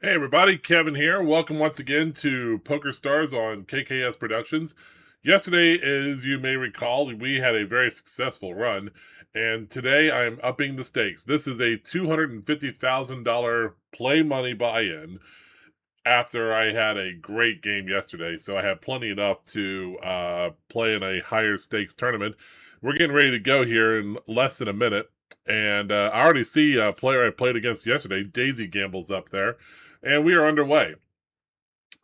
Hey everybody, Kevin here. Welcome once again to PokerStars on KKS Productions. Yesterday, as you may recall, we had a very successful run, and today I am upping the stakes. This is a $250,000 play money buy-in after I had a great game yesterday, so I had plenty enough to play in a higher stakes tournament. We're getting ready to go here in less than a minute, and I already see a player I played against yesterday, Daisy Gamble's up there, and we are underway.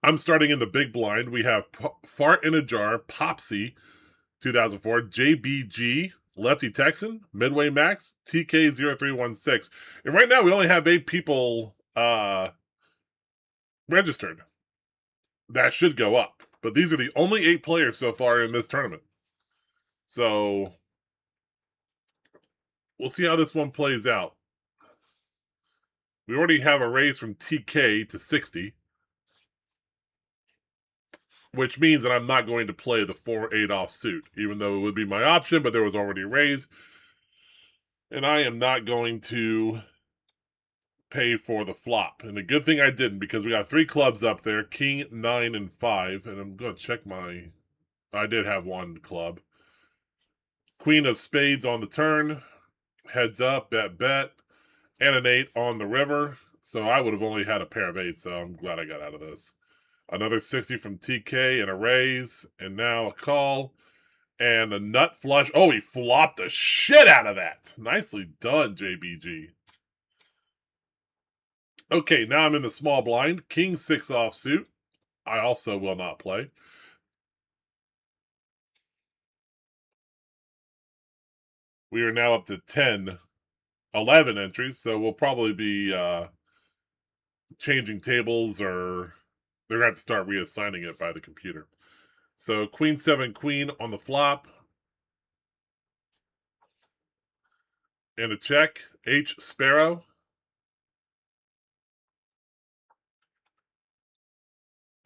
I'm starting in the big blind. We have Fart in a Jar, Popsy, 2004, JBG, Lefty Texan, Midway Max, TK0316. And right now we only have 8 people registered. That should go up. But these are the only 8 players so far in this tournament. So we'll see how this one plays out. We already have a raise from TK to 60, which means that I'm not going to play the 4-8 offsuit, even though it would be my option, but there was already a raise. And I am not going to pay for the flop. And the good thing I didn't, because we got 3 clubs up there, King, 9, and 5. And I'm going to check my... I did have 1 club. Queen of Spades on the turn. Heads up, bet, and an 8 on the river. So I would have only had a pair of 8s, so I'm glad I got out of this. Another 60 from TK and a raise, and now a call. And a nut flush. Oh, he flopped the shit out of that. Nicely done, JBG. Okay, now I'm in the small blind. King 6 offsuit. I also will not play. We are now up to 10, 11 entries, so we'll probably be changing tables, or they're going to have to start reassigning it by the computer. So Queen 7 Queen on the flop. And a check. H Sparrow.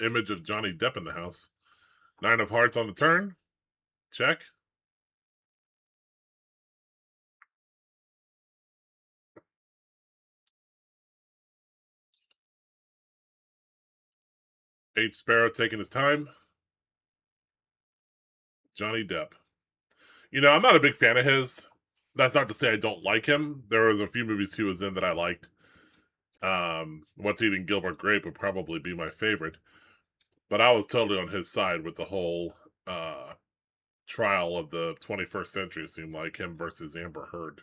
Image of Johnny Depp in the house. 9 of hearts on the turn. Check. H Sparrow taking his time. Johnny Depp. You know, I'm not a big fan of his. That's not to say I don't like him. There was a few movies he was in that I liked. What's Eating Gilbert Grape would probably be my favorite. But I was totally on his side with the whole trial of the 21st century, it seemed like, him versus Amber Heard.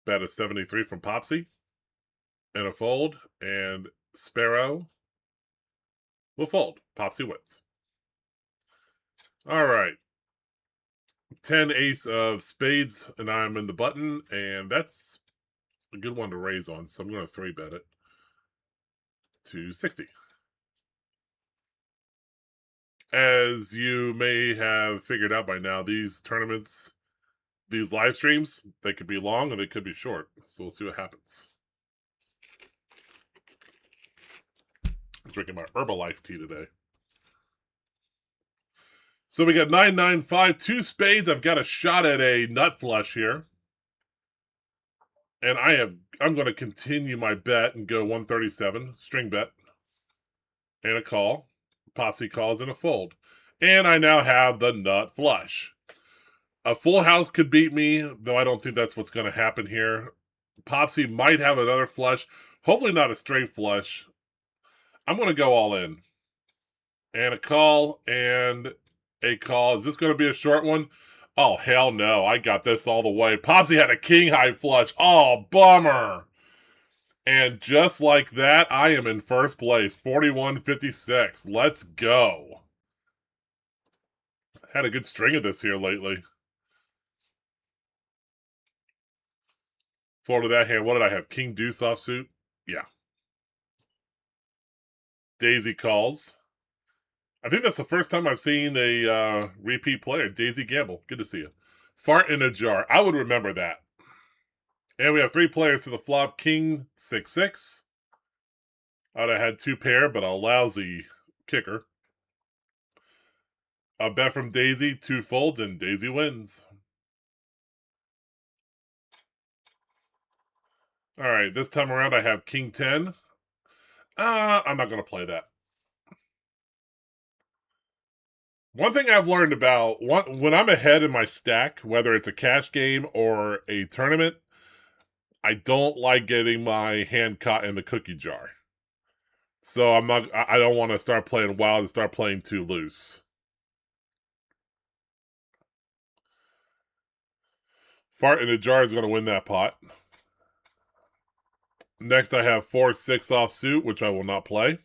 Bet is 73 from Popsy. And a fold. And Sparrow will fold. Popsy wins. All right. 10 ace of spades, and I'm in the button, and that's a good one to raise on, so I'm going to 3-bet it to 60. As you may have figured out by now, these tournaments, these live streams, they could be long and they could be short, so we'll see what happens. I'm drinking my Herbalife tea today. So we got 9-9-5, 2 spades. I've got a shot at a nut flush here. And I'm going to continue my bet and go 137, string bet, and a call. Popsy calls and a fold. And I now have the nut flush. A full house could beat me, though I don't think that's what's going to happen here. Popsy might have another flush. Hopefully not a straight flush. I'm going to go all in. And a call and a call. Is this going to be a short one? Oh, hell no. I got this all the way. Popsy had a king high flush. Oh, bummer. And just like that, I am in first place. 41-56. Let's go. Had a good string of this here lately. Forward to that hand, what did I have? King deuce offsuit? Yeah. Daisy calls. I think that's the first time I've seen a repeat player. Daisy Gamble. Good to see you. Fart in a jar. I would remember that. And we have 3 players to the flop. King 6-6. I'd have had 2 pair, but a lousy kicker. A bet from Daisy, 2 folds, and Daisy wins. All right, this time around I have King 10. I'm not going to play that. One thing I've learned about when I'm ahead in my stack, whether it's a cash game or a tournament, I don't like getting my hand caught in the cookie jar. So I don't want to start playing wild and start playing too loose. Fart in a jar is going to win that pot. Next, I have 4-6 offsuit, which I will not play.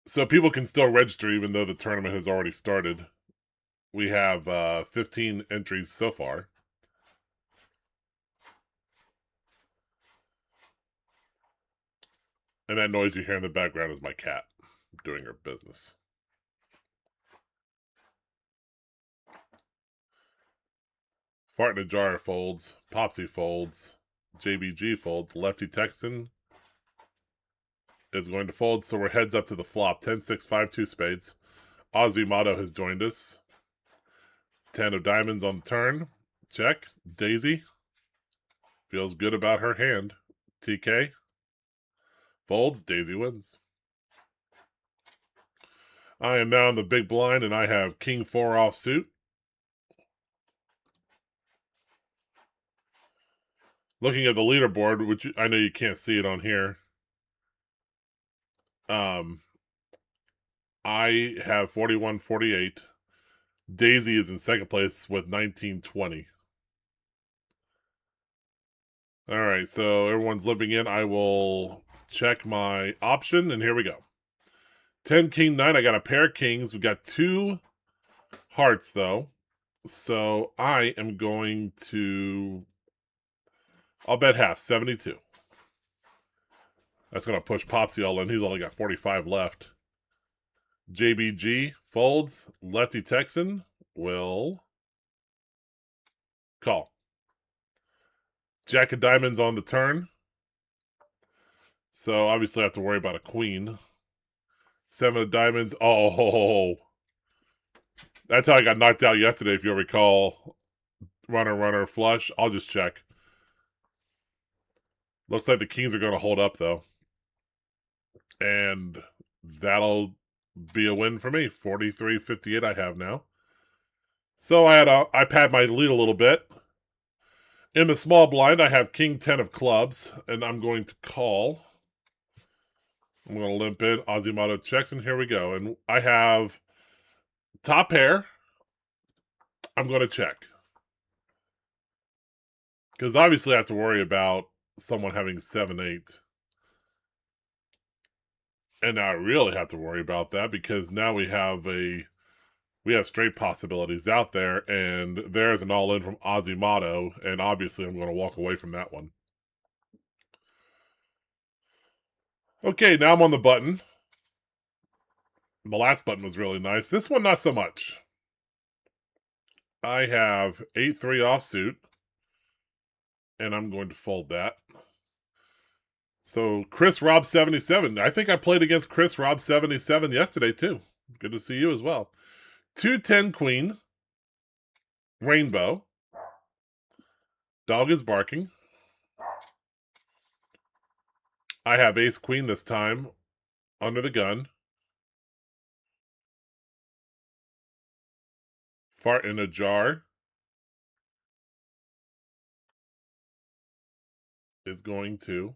So people can still register even though the tournament has already started. We have 15 entries so far. And that noise you hear in the background is my cat doing her business. Fart in a jar folds. Popsy folds. JBG folds. Lefty Texan is going to fold, so we're heads up to the flop. 10-6, 5-2 spades. Aussie Motto has joined us. 10 of diamonds on the turn. Check. Daisy feels good about her hand. TK folds. Daisy wins. I am now in the big blind, and I have King 4 offsuit. Looking at the leaderboard, which I know you can't see it on here. I have 41-48. Daisy is in second place with 19-20. All right, so everyone's limping in. I will check my option, and here we go. 10, King, 9. I got a pair of kings. We got 2 hearts, though. So I am going to... I'll bet half, 72. That's going to push Popsy all in. He's only got 45 left. JBG folds. Lefty Texan will call. Jack of diamonds on the turn. So obviously I have to worry about a queen. 7 of diamonds. Oh, that's how I got knocked out yesterday, if you'll recall. Runner, flush. I'll just check. Looks like the kings are going to hold up, though. And that'll be a win for me. 43-58 I have now. So I pad my lead a little bit. In the small blind, I have King 10 of clubs, and I'm going to call. I'm going to limp in. Azimoto checks, and here we go. And I have top pair. I'm going to check. Because obviously I have to worry about someone having 7-8. And now I really have to worry about that because now we have straight possibilities out there, and there's an all-in from Azimoto, and obviously I'm going to walk away from that one. Okay, now I'm on the button. The last button was really nice. This one, not so much. I have 8-3 offsuit, and I'm going to fold that. So Chris Rob 77. I think I played against Chris Rob 77 yesterday too. Good to see you as well. 2-10 queen. Rainbow. Dog is barking. I have ace queen this time under the gun. Fart in a jar is going to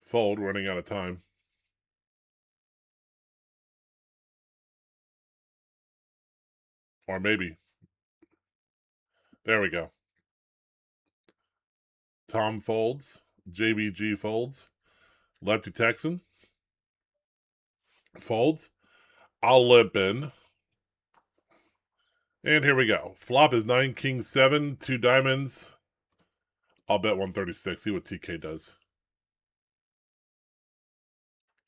fold, running out of time. Or maybe. There we go. Tom folds. JBG folds. Lefty Texan folds. I'll limp in. And here we go. Flop is 9, king 7, 2 diamonds. I'll bet 136. See what TK does.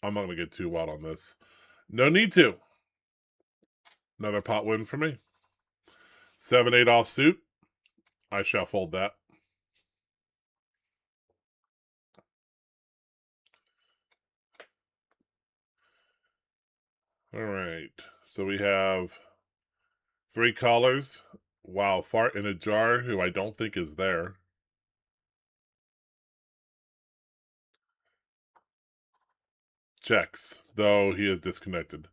I'm not going to get too wild on this. No need to. Another pot win for me. 7-8 offsuit. I shall fold that. All right. So we have 3 callers. Wow, fart in a jar, who I don't think is there. Checks, though he is disconnected.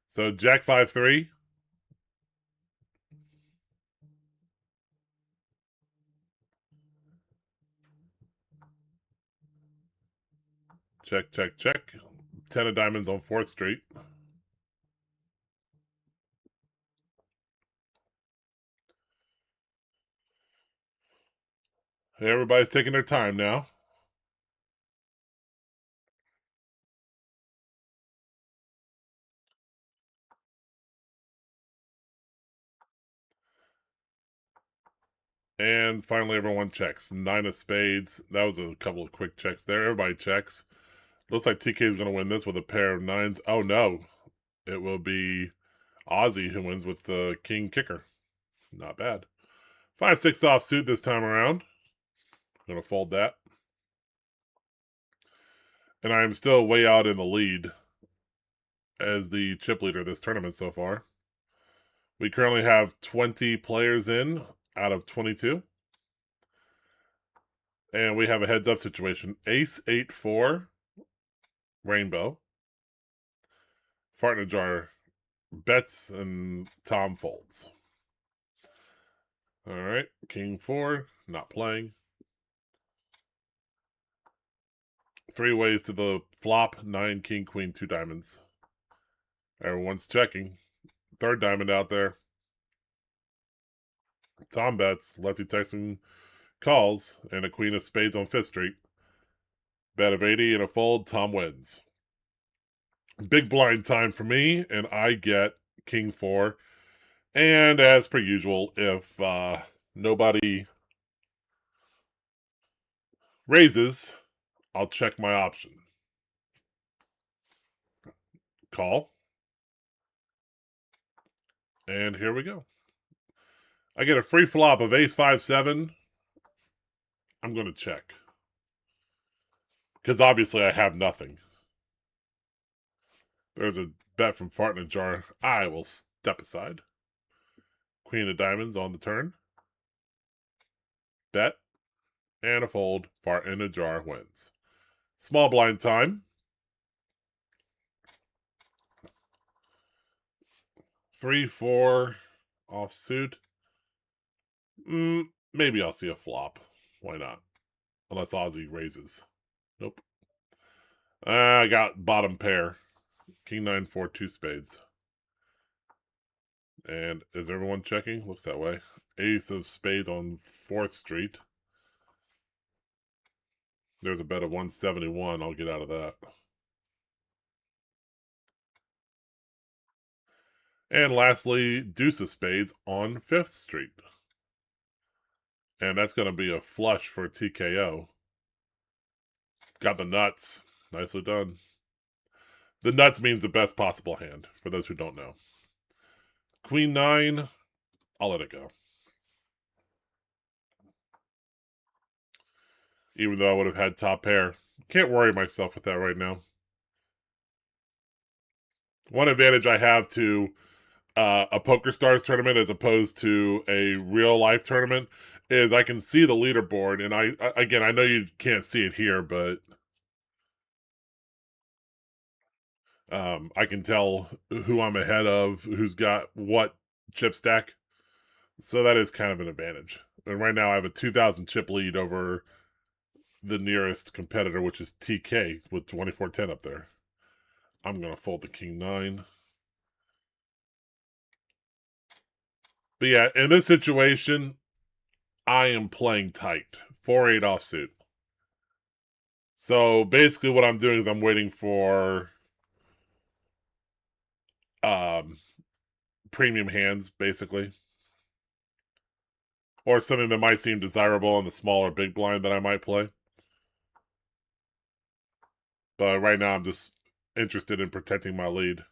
So Jack 5-3. Check, check, check. 10 of diamonds on 4th Street. Everybody's taking their time now. And finally, everyone checks. 9 of spades. That was a couple of quick checks there. Everybody checks. Looks like TK is going to win this with a pair of 9s. Oh, no. It will be Ozzy who wins with the king kicker. Not bad. 5-6 offsuit this time around. I'm going to fold that. And I am still way out in the lead as the chip leader this tournament so far. We currently have 20 players in out of 22. And we have a heads-up situation. Ace 8-4, rainbow. Fart in a jar, bets, and Tom folds. All right, king 4, not playing. 3 ways to the flop, 9, king, queen, 2 diamonds. Everyone's checking. 3rd diamond out there. Tom bets, lefty Texan calls, and a queen of spades on 5th Street. Bet of 80 and a fold, Tom wins. Big blind time for me, and I get king 4. And as per usual, if nobody raises, I'll check my option. Call. And here we go. I get a free flop of ace 5-7. I'm going to check. Because obviously I have nothing. There's a bet from fart in a jar. I will step aside. Queen of diamonds on the turn. Bet. And a fold. Fart in a jar wins. Small blind time. 3-4 offsuit. Maybe I'll see a flop. Why not? Unless Ozzy raises. Nope. I got bottom pair. King 9-4, 2 spades. And is everyone checking? Looks that way. Ace of spades on 4th Street. There's a bet of 171. I'll get out of that. And lastly, deuce of spades on 5th Street. And that's going to be a flush for TKO. Got the nuts. Nicely done. The nuts means the best possible hand, for those who don't know. Queen 9. I'll let it go. Even though I would have had top pair. Can't worry myself with that right now. One advantage I have to a PokerStars tournament as opposed to a real life tournament is I can see the leaderboard, and I know you can't see it here, but I can tell who I'm ahead of, who's got what chip stack. So that is kind of an advantage. And right now I have a 2,000 chip lead over the nearest competitor, which is TK with 2410 up there. I'm going to fold the king 9. But yeah, in this situation, I am playing tight. 4-8 offsuit. So basically what I'm doing is I'm waiting for premium hands, basically. Or something that might seem desirable on the smaller big blind that I might play. But right now I'm just interested in protecting my lead.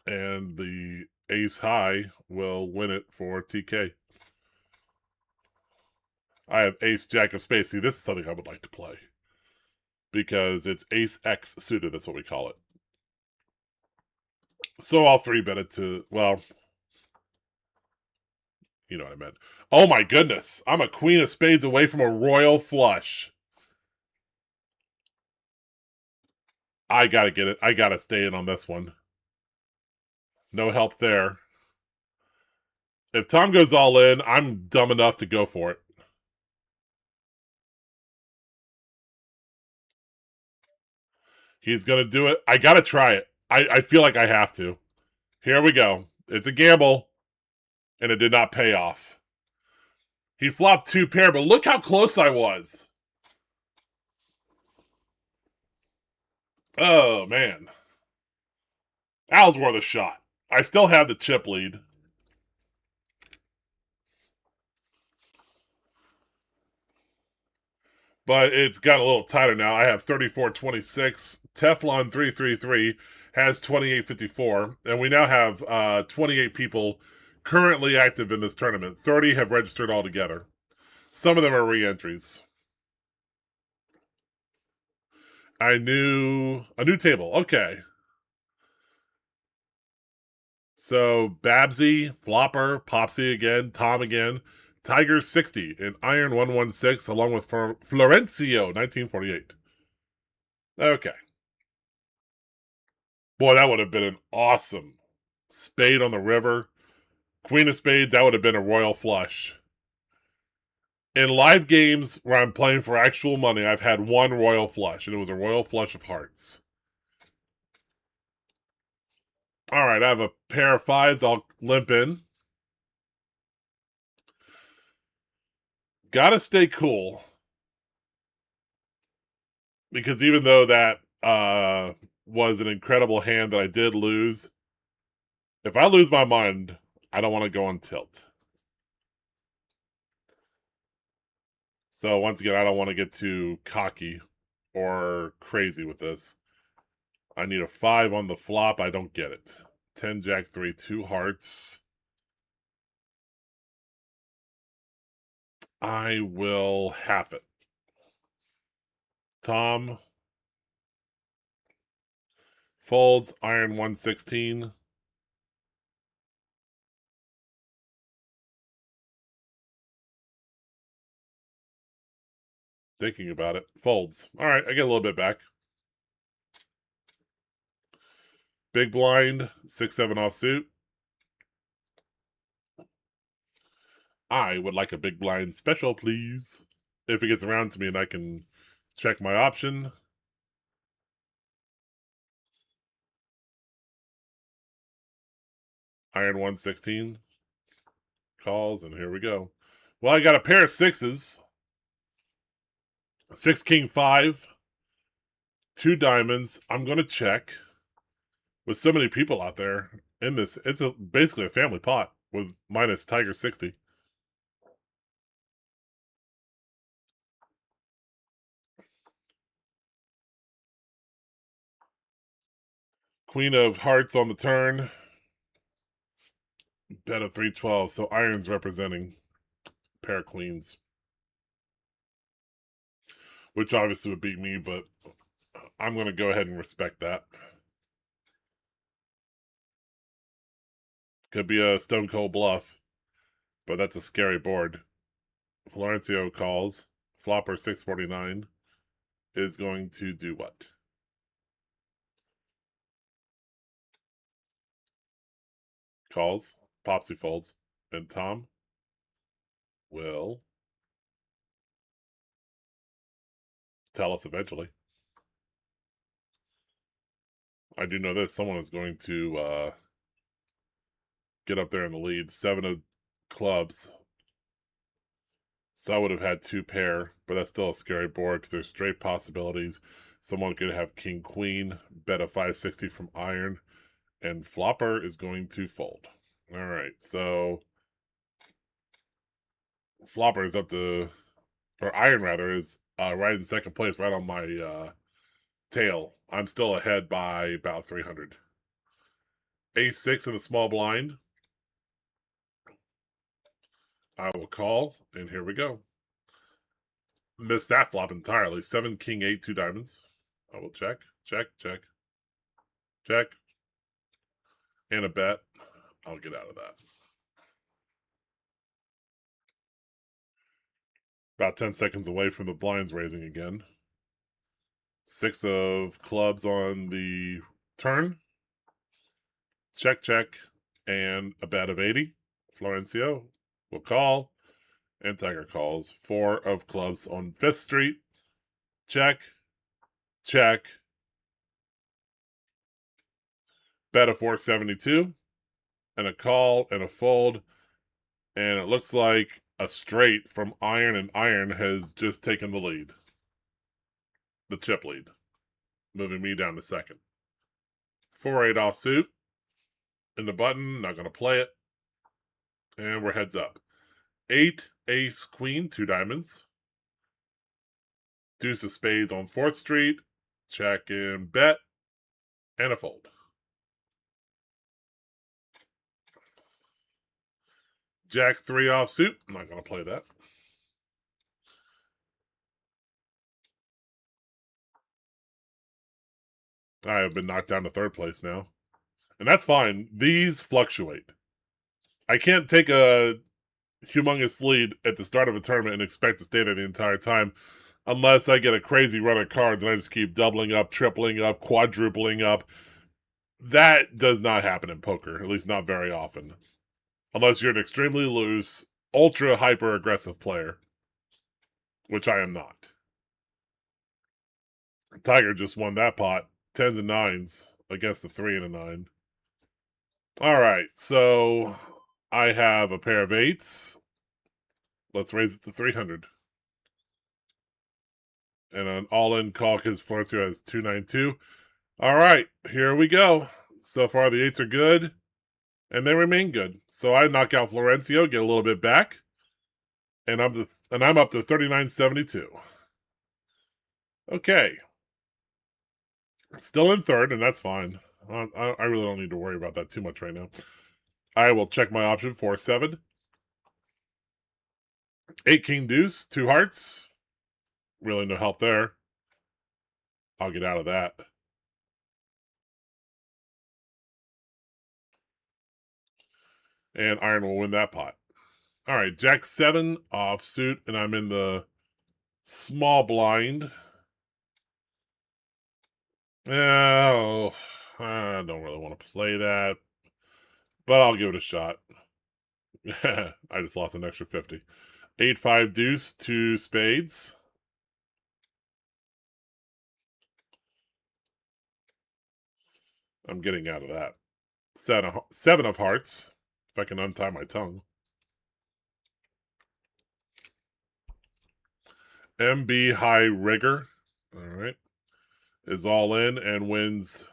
And the ace high will win it for TK. I have ace jack of spades. See, this is something I would like to play. because it's ace X suited. That's what we call it. So I'll 3-bet it to, well, you know what I meant. Oh my goodness. I'm a queen of spades away from a royal flush. I gotta get it. I gotta stay in on this one. No help there. If Tom goes all in, I'm dumb enough to go for it. He's gonna do it. I gotta try it. I feel like I have to. Here we go. It's a gamble, and it did not pay off. He flopped 2 pair, but look how close I was. Oh, man. That was worth a shot. I still have the chip lead. But it's got a little tighter now. I have 34-26. Teflon 333 has 28-54. And we now have 28 people currently active in this tournament. 30 have registered altogether. Some of them are re-entries. A new table. Okay. So Babsy, Flopper, Popsy again, Tom again, Tiger 60, and Iron 116, along with Florencio 1948. Okay. Boy, that would have been an awesome spade on the river. Queen of spades, that would have been a royal flush. In live games where I'm playing for actual money, I've had one royal flush, and it was a royal flush of hearts. All right, I have a pair of fives. I'll limp in. Gotta stay cool. Because even though that was an incredible hand that I did lose, if I lose my mind, I don't want to go on tilt. So once again, I don't want to get too cocky or crazy with this. I need a 5 on the flop. I don't get it. 10, Jack 3, 2 hearts. I will half it. Tom folds, Iron 116. Thinking about it. Folds. All right, I get a little bit back. Big blind, 6-7 offsuit. I would like a big blind special, please. If it gets around to me and I can check my option. Iron 116. Calls, and here we go. Well, I got a pair of sixes. 6, King, 5. 2 diamonds. I'm going to check. With so many people out there in this, it's basically a family pot with minus Tiger 60. Queen of hearts on the turn. Bet of 312. So irons representing pair of queens. Which obviously would beat me, but I'm going to go ahead and respect that. Could be a stone cold bluff, but that's a scary board. Florencio calls. Flopper 649 is going to do what? Calls. Popsy folds. And Tom will tell us eventually. I do know this. Someone is going to get up there in the lead. 7 of clubs. So I would have had 2 pair, but that's still a scary board because there's straight possibilities. Someone could have king queen, bet a 560 from iron, and flopper is going to fold. All right, so flopper is up to, or iron rather, is right in second place, right on my tail. I'm still ahead by about 300. Ace 6 in the small blind. I will call, and here we go. missed that flop entirely. 7, king, 8, 2 diamonds. I will check, check, check, check, and a bet. I'll get out of that. About 10 seconds away from the blinds raising again. 6 of clubs on the turn. Check, check, and a bet of 80. Florencio will call, and Tiger calls. 4 of clubs on 5th Street. Check, check. Bet of 472, and a call and a fold. And it looks like a straight from iron, and iron has just taken the lead. The chip lead. Moving me down to second. 4-8 offsuit. In the button, not going to play it. And we're heads up. 8, ace, queen, 2 diamonds. Deuce of spades on 4th Street. Check and bet. And a fold. Jack 3 offsuit. I'm not going to play that. I have been knocked down to 3rd place now. And that's fine. These fluctuate. I can't take a humongous lead at the start of a tournament and expect to stay there the entire time unless I get a crazy run of cards and I just keep doubling up, tripling up, quadrupling up. That does not happen in poker, at least not very often. Unless you're an extremely loose, ultra hyper aggressive player, which I am not. Tiger just won that pot, 10s and 9s against a 3 and a 9. All right, so I have a pair of 8s. Let's raise it to 300. And an all-in call because Florencio has 292. All right, here we go. So far, the 8s are good, and they remain good. So I knock out Florencio, get a little bit back, and I'm up to 39.72. Okay, still in third, and that's fine. I really don't need to worry about that too much right now. I will check my option 4-7. 8 king deuce, 2 hearts. Really no help there. I'll get out of that. And iron will win that pot. All right, Jack 7 offsuit, and I'm in the small blind. Oh, I don't really want to play that, but I'll give it a shot. I just lost an extra 50. 8-5 deuce, 2 spades. I'm getting out of that. 7 of hearts, if I can untie my tongue. MB high rigor, all right, is all in and wins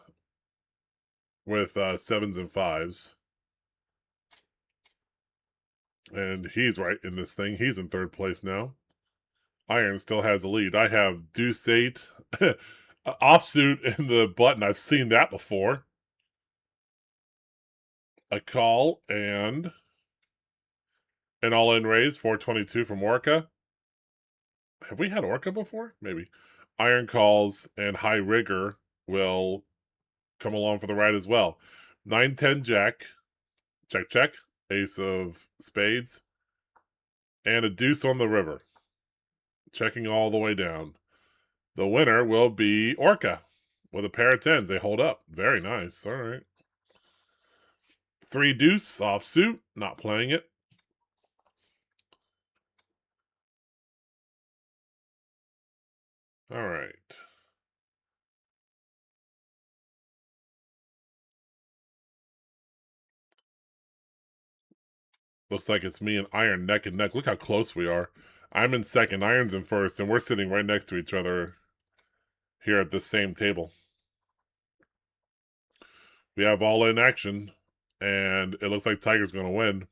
with 7s and 5s. And he's right in this thing. He's in 3rd place now. Iron still has a lead. I have deuce 8 offsuit in the button. I've seen that before. A call and an all-in raise, 422 from Orca. Have we had Orca before? Maybe. Iron calls and high rigor will come along for the ride as well. 9-10 jack. Check, check. Ace of spades. And a deuce on the river. Checking all the way down. The winner will be Orca with a pair of 10s. They hold up. Very nice. All right. 3 deuce offsuit. Not playing it. All right. Looks like it's me and Iron neck and neck. Look how close we are. I'm in second, Iron's in first, and we're sitting right next to each other here at this same table. We have all in action, and it looks like Tiger's going to win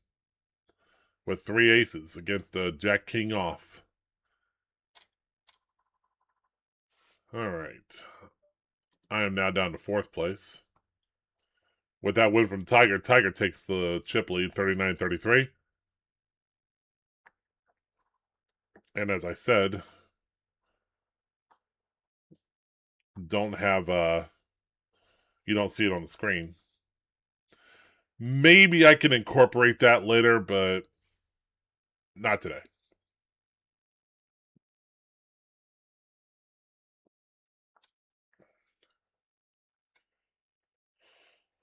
with 3 aces against a Jack King off. All right. I am now down to 4th place. With that win from Tiger, Tiger takes the chip lead, 39-33. And as I said, don't have you don't see it on the screen. Maybe I can incorporate that later, but not today.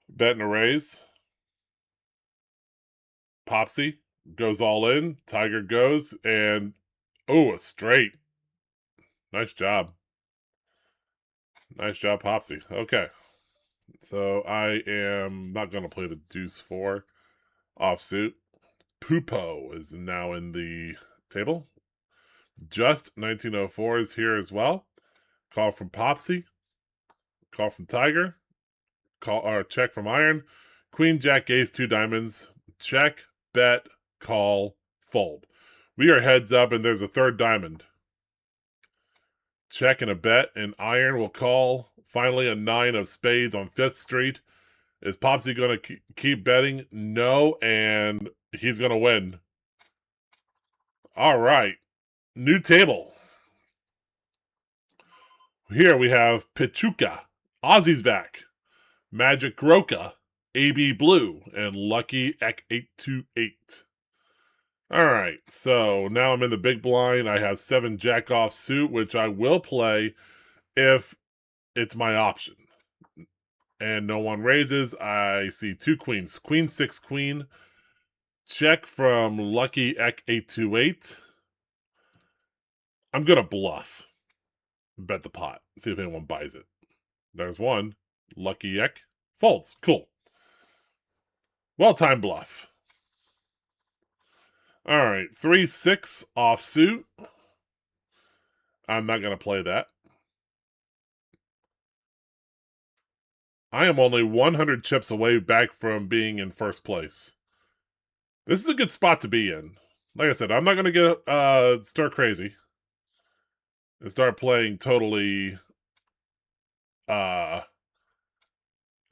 Bet and a raise. Popsy goes all in. Tiger goes, and oh, a straight. Nice job. Nice job, Popsy. Okay. So I am not going to play the deuce 4 offsuit. Pupo is now in the table. Just 1904 is here as well. Call from Popsy. Call from Tiger. Call or check from Iron. Queen, Jack, Ace, 2 diamonds. Check, bet, call, fold. We are heads up, and there's a third diamond. Check and a bet, and Iron will call. Finally, a 9 of spades on 5th Street. Is Popsy going to keep betting? No, and he's going to win. All right. New table. Here we have Pachuca. Ozzy's back. Magic Roca. AB Blue. And Lucky Ek 828. All right. So now I'm in the big blind. I have 7 jack off suit, which I will play if it's my option. And no one raises. I see 2 queens. Queen 6 queen. Check from Lucky Ek 828. I'm going to bluff. Bet the pot. See if anyone buys it. There's one. Lucky Ek. Folds. Cool. Well-timed bluff. All right. 3-6 offsuit. I'm not going to play that. I am only 100 chips away back from being in first place. This is a good spot to be in. Like I said, I'm not going to get stir crazy and start playing totally out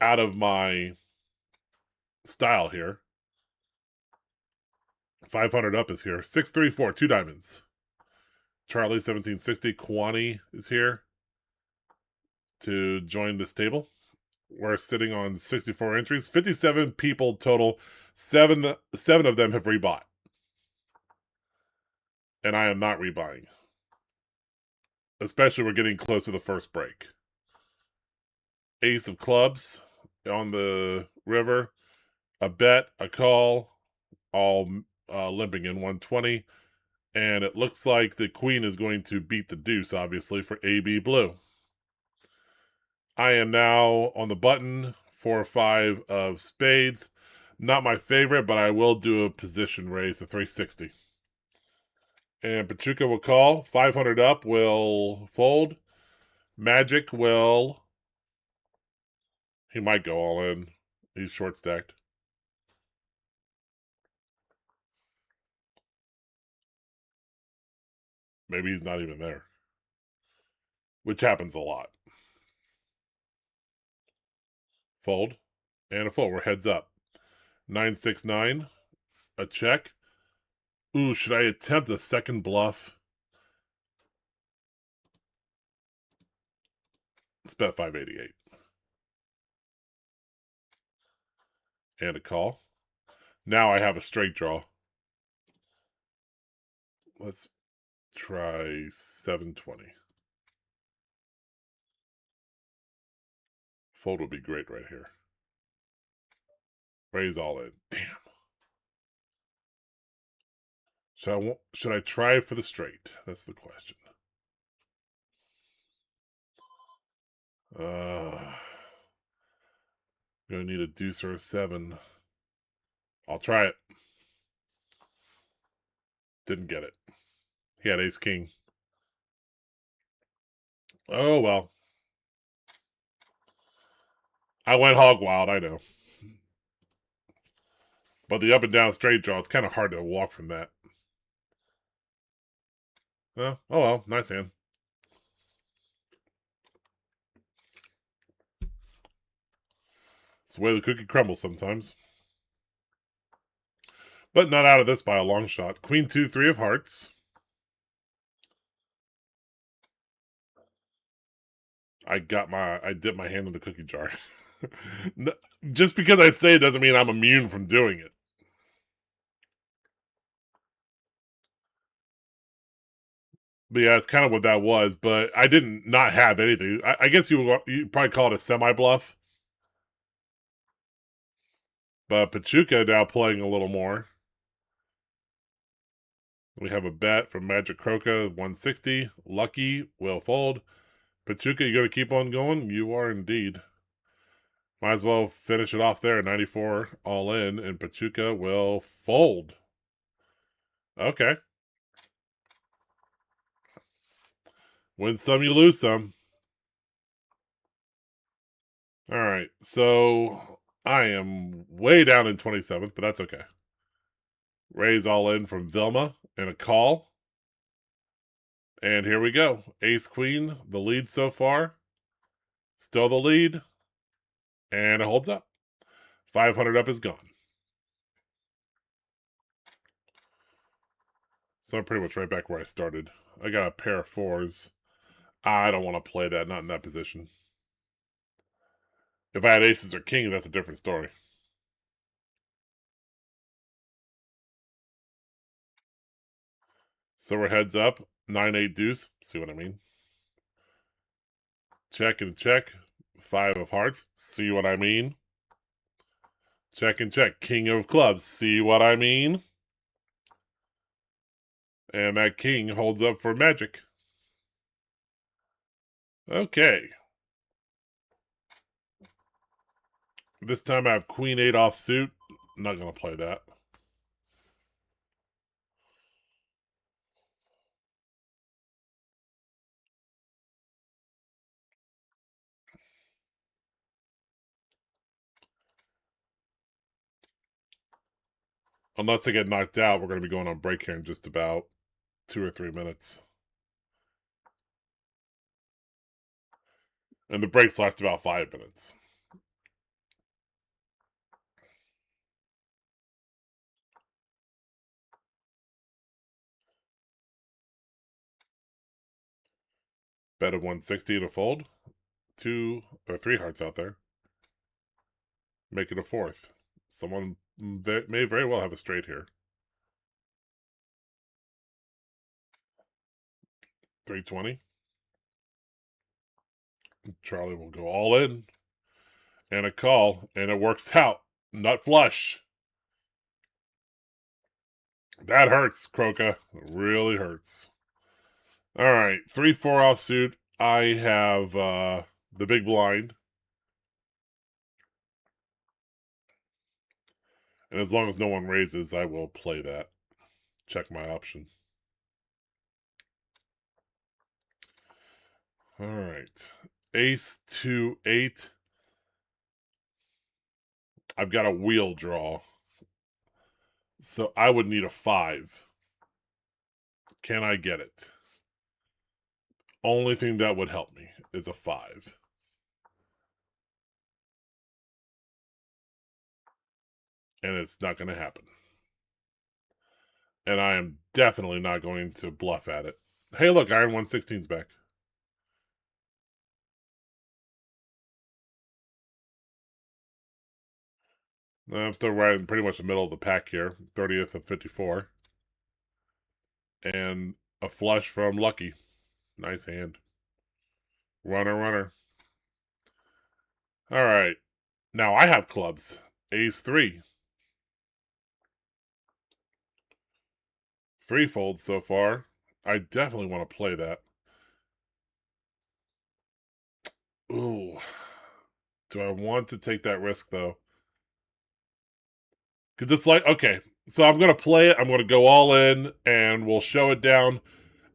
of my style here. 500 up is here. 634, 2 diamonds. Charlie 1760, Kwani is here to join this table. We're sitting on 64 entries. 57 people total. Seven of them have rebought. And I am not rebuying. Especially we're getting close to the first break. Ace of clubs on the river. A bet, a call, all limping in 120. And it looks like the queen is going to beat the deuce, obviously, for AB Blue. I am now on the button, 4 or 5 of spades. Not my favorite, but I will do a position raise to 360. And Pachuca will call. 500 up will fold. Magic will... He might go all in. He's short stacked. Maybe he's not even there. Which happens a lot. Fold. And a fold. We're heads up. 969. A check. Ooh, should I attempt a second bluff? Let's bet 588. And a call. Now I have a straight draw. Let's try 720. Fold would be great right here. Raise all in. Damn. Should I try for the straight? That's the question. Gonna need a deuce or a 7. I'll try it. Didn't get it. He had ace king. Oh well. I went hog wild, I know. But the up and down straight draw, it's kind of hard to walk from that. Oh well, nice hand. It's the way the cookie crumbles sometimes. But not out of this by a long shot. Queen 2, 3 of hearts. I dipped my hand in the cookie jar. Just because I say it doesn't mean I'm immune from doing it. But yeah, it's kind of what that was. But I didn't not have anything. I guess you probably call it a semi bluff. But Pachuca now playing a little more. We have a bet from Magic Croca, 160. Lucky will fold. Pachuca, you going to keep on going? You are indeed. Might as well finish it off there. 94 all in, and Pachuca will fold. Okay. Win some, you lose some. All right. So I am way down in 27th, but that's okay. Raise all in from Vilma and a call. And here we go. Ace Queen, the lead so far. Still the lead. And it holds up. 500 up is gone. So I'm pretty much right back where I started. I got a pair of fours. I don't want to play that, not in that position. If I had aces or kings, that's a different story. So we're heads up. 9-8 deuce. See what I mean? Check and check. 5 of hearts. See what I mean? Check and check. King of clubs. See what I mean? And that king holds up for magic. Okay. This time I have queen 8 offsuit. Not going to play that. Unless I get knocked out, we're going to be going on break here in just about 2 or 3 minutes. And the breaks last about 5 minutes. Bet of 160 to fold. 2 or 3 hearts out there. Make it a fourth. Someone may very well have a straight here. 320. Charlie will go all in. And a call. And it works out. Nut flush. That hurts, Croca. It really hurts. All right. 3-4 offsuit. I have the big blind. And as long as no one raises, I will play that. Check my option. All right. Ace 2-8. I've got a wheel draw. So I would need a 5. Can I get it? Only thing that would help me is a 5. And it's not going to happen. And I am definitely not going to bluff at it. Hey, look, Iron 116's back. I'm still right in pretty much the middle of the pack here. 30th of 54. And a flush from Lucky. Nice hand. Runner, runner. All right. Now I have clubs. Ace 3. 3 folds so far. I definitely want to play that. Ooh. Do I want to take that risk, though? Because it's like, okay, so I'm going to play it. I'm going to go all in, and we'll show it down.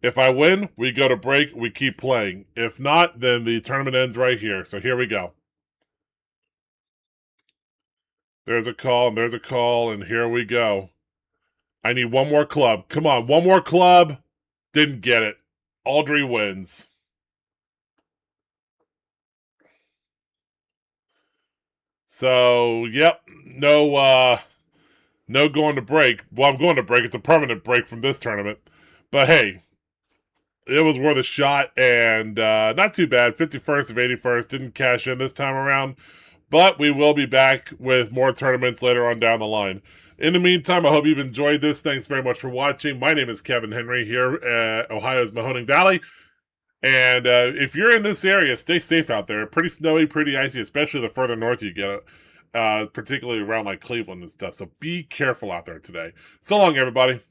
If I win, we go to break. We keep playing. If not, then the tournament ends right here. So here we go. There's a call, and there's a call, and here we go. I need one more club. Come on, one more club. Didn't get it. Audrey wins. So, yep, no going to break. Well, I'm going to break. It's a permanent break from this tournament. But hey, It was worth a shot, and not too bad. 51st of 81st. Didn't cash in this time around, but we will be back with more tournaments later on down the line. In the meantime, I hope you've enjoyed this. Thanks very much for watching. My name is Kevin Henry here at Ohio's Mahoning Valley. And if you're in this area, stay safe out there. Pretty snowy, pretty icy, especially the further north you get, particularly around like Cleveland and stuff. So be careful out there today. So long, everybody.